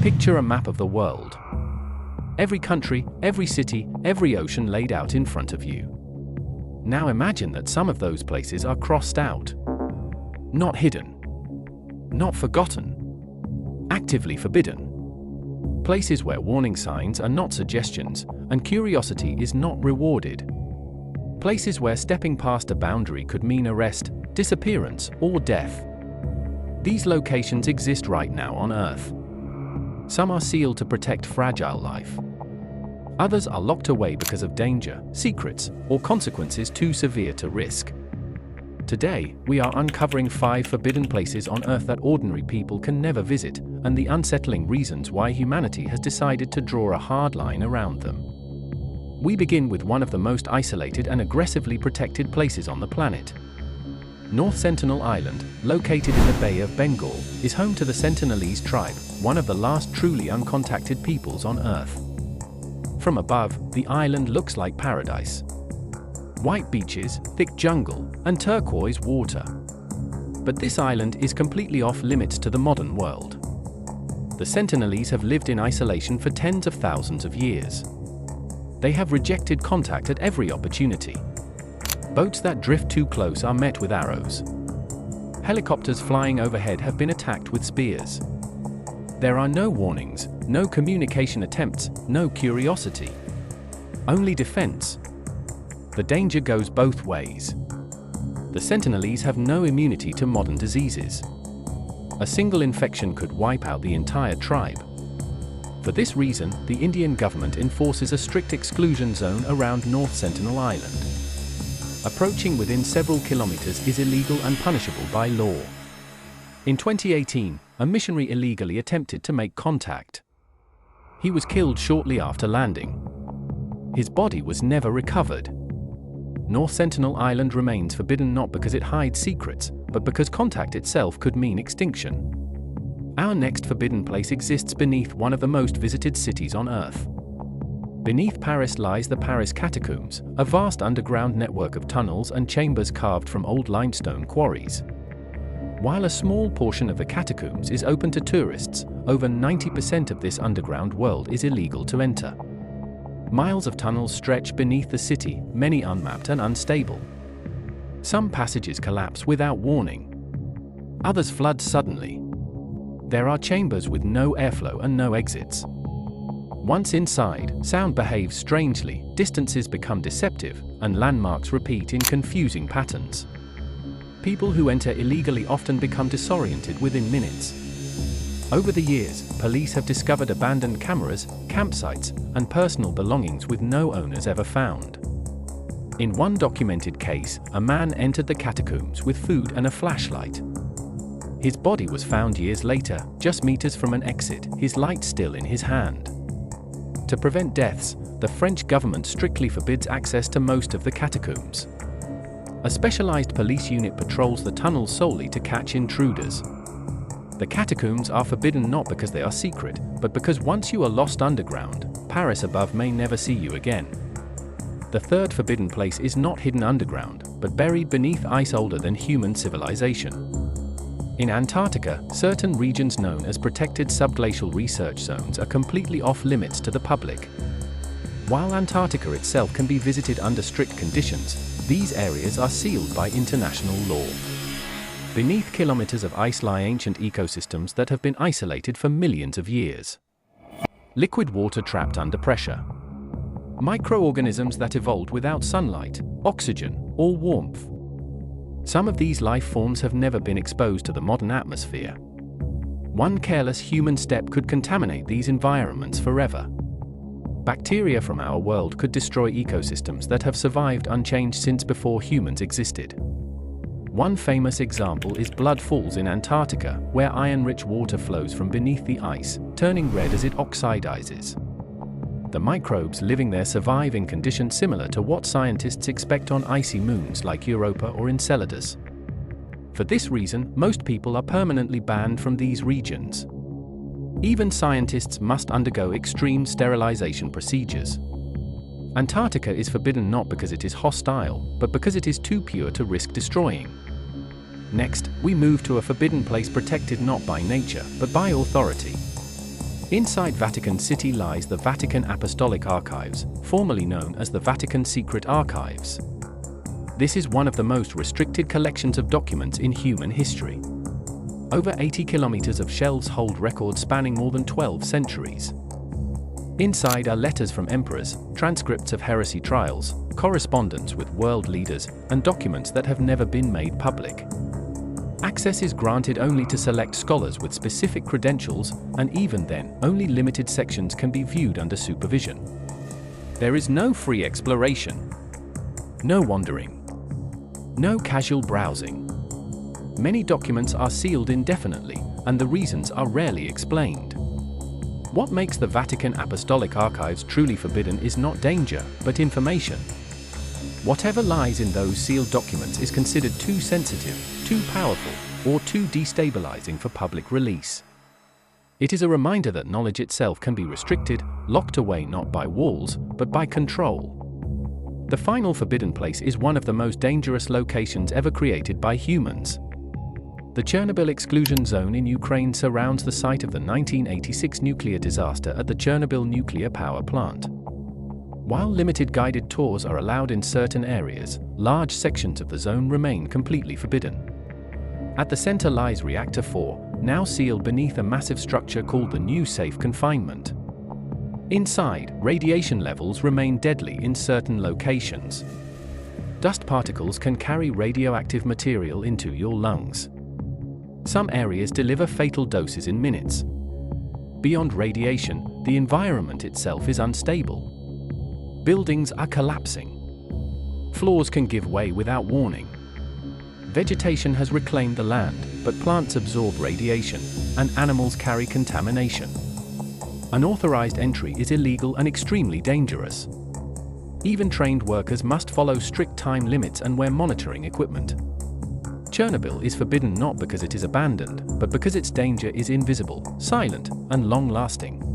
Picture a map of the world. Every country, every city, every ocean laid out in front of you. Now imagine that some of those places are crossed out. Not hidden. Not forgotten. Actively forbidden. Places where warning signs are not suggestions, and curiosity is not rewarded. Places where stepping past a boundary could mean arrest, disappearance, or death. These locations exist right now on Earth. Some are sealed to protect fragile life. Others are locked away because of danger, secrets, or consequences too severe to risk. Today, we are uncovering 5 forbidden places on Earth that ordinary people can never visit, and the unsettling reasons why humanity has decided to draw a hard line around them. We begin with one of the most isolated and aggressively protected places on the planet. North Sentinel Island, located in the Bay of Bengal, is home to the Sentinelese tribe, one of the last truly uncontacted peoples on Earth. From above, the island looks like paradise. White beaches, thick jungle, and turquoise water. But this island is completely off limits to the modern world. The Sentinelese have lived in isolation for tens of thousands of years. They have rejected contact at every opportunity. Boats that drift too close are met with arrows. Helicopters flying overhead have been attacked with spears. There are no warnings, no communication attempts, no curiosity. Only defense. The danger goes both ways. The Sentinelese have no immunity to modern diseases. A single infection could wipe out the entire tribe. For this reason, the Indian government enforces a strict exclusion zone around North Sentinel Island. Approaching within several kilometers is illegal and punishable by law. In 2018, a missionary illegally attempted to make contact. He was killed shortly after landing. His body was never recovered. North Sentinel Island remains forbidden not because it hides secrets, but because contact itself could mean extinction. Our next forbidden place exists beneath one of the most visited cities on Earth. Beneath Paris lies the Paris Catacombs, a vast underground network of tunnels and chambers carved from old limestone quarries. While a small portion of the catacombs is open to tourists, over 90% of this underground world is illegal to enter. Miles of tunnels stretch beneath the city, many unmapped and unstable. Some passages collapse without warning. Others flood suddenly. There are chambers with no airflow and no exits. Once inside, sound behaves strangely, distances become deceptive, and landmarks repeat in confusing patterns. People who enter illegally often become disoriented within minutes. Over the years, police have discovered abandoned cameras, campsites, and personal belongings with no owners ever found. In one documented case, a man entered the catacombs with food and a flashlight. His body was found years later, just meters from an exit, his light still in his hand. To prevent deaths, the French government strictly forbids access to most of the catacombs. A specialized police unit patrols the tunnels solely to catch intruders. The catacombs are forbidden not because they are secret, but because once you are lost underground, Paris above may never see you again. The third forbidden place is not hidden underground, but buried beneath ice older than human civilization. In Antarctica, certain regions known as protected subglacial research zones are completely off limits to the public. While Antarctica itself can be visited under strict conditions, these areas are sealed by international law. Beneath kilometers of ice lie ancient ecosystems that have been isolated for millions of years. Liquid water trapped under pressure. Microorganisms that evolved without sunlight, oxygen, or warmth. Some of these life forms have never been exposed to the modern atmosphere. One careless human step could contaminate these environments forever. Bacteria from our world could destroy ecosystems that have survived unchanged since before humans existed. One famous example is blood falls in Antarctica, where iron-rich water flows from beneath the ice, turning red as it oxidizes. The microbes living there survive in conditions similar to what scientists expect on icy moons like Europa or Enceladus. For this reason, most people are permanently banned from these regions. Even scientists must undergo extreme sterilization procedures. Antarctica is forbidden not because it is hostile, but because it is too pure to risk destroying. Next, we move to a forbidden place protected not by nature, but by authority. Inside Vatican City lies the Vatican Apostolic Archives, formerly known as the Vatican Secret Archives. This is one of the most restricted collections of documents in human history. Over 80 kilometers of shelves hold records spanning more than 12 centuries. Inside are letters from emperors, transcripts of heresy trials, correspondence with world leaders, and documents that have never been made public. Access is granted only to select scholars with specific credentials, and even then, only limited sections can be viewed under supervision. There is no free exploration, no wandering, no casual browsing. Many documents are sealed indefinitely, and the reasons are rarely explained. What makes the Vatican Apostolic Archives truly forbidden is not danger, but information. Whatever lies in those sealed documents is considered too sensitive, too powerful, or too destabilizing for public release. It is a reminder that knowledge itself can be restricted, locked away not by walls, but by control. The final forbidden place is one of the most dangerous locations ever created by humans. The Chernobyl exclusion zone in Ukraine surrounds the site of the 1986 nuclear disaster at the Chernobyl nuclear power plant. While limited guided tours are allowed in certain areas, large sections of the zone remain completely forbidden. At the center lies Reactor 4, now sealed beneath a massive structure called the New Safe Confinement. Inside, radiation levels remain deadly in certain locations. Dust particles can carry radioactive material into your lungs. Some areas deliver fatal doses in minutes. Beyond radiation, the environment itself is unstable. Buildings are collapsing. Floors can give way without warning. Vegetation has reclaimed the land, but plants absorb radiation, and animals carry contamination. Unauthorized entry is illegal and extremely dangerous. Even trained workers must follow strict time limits and wear monitoring equipment. Chernobyl is forbidden not because it is abandoned, but because its danger is invisible, silent, and long-lasting.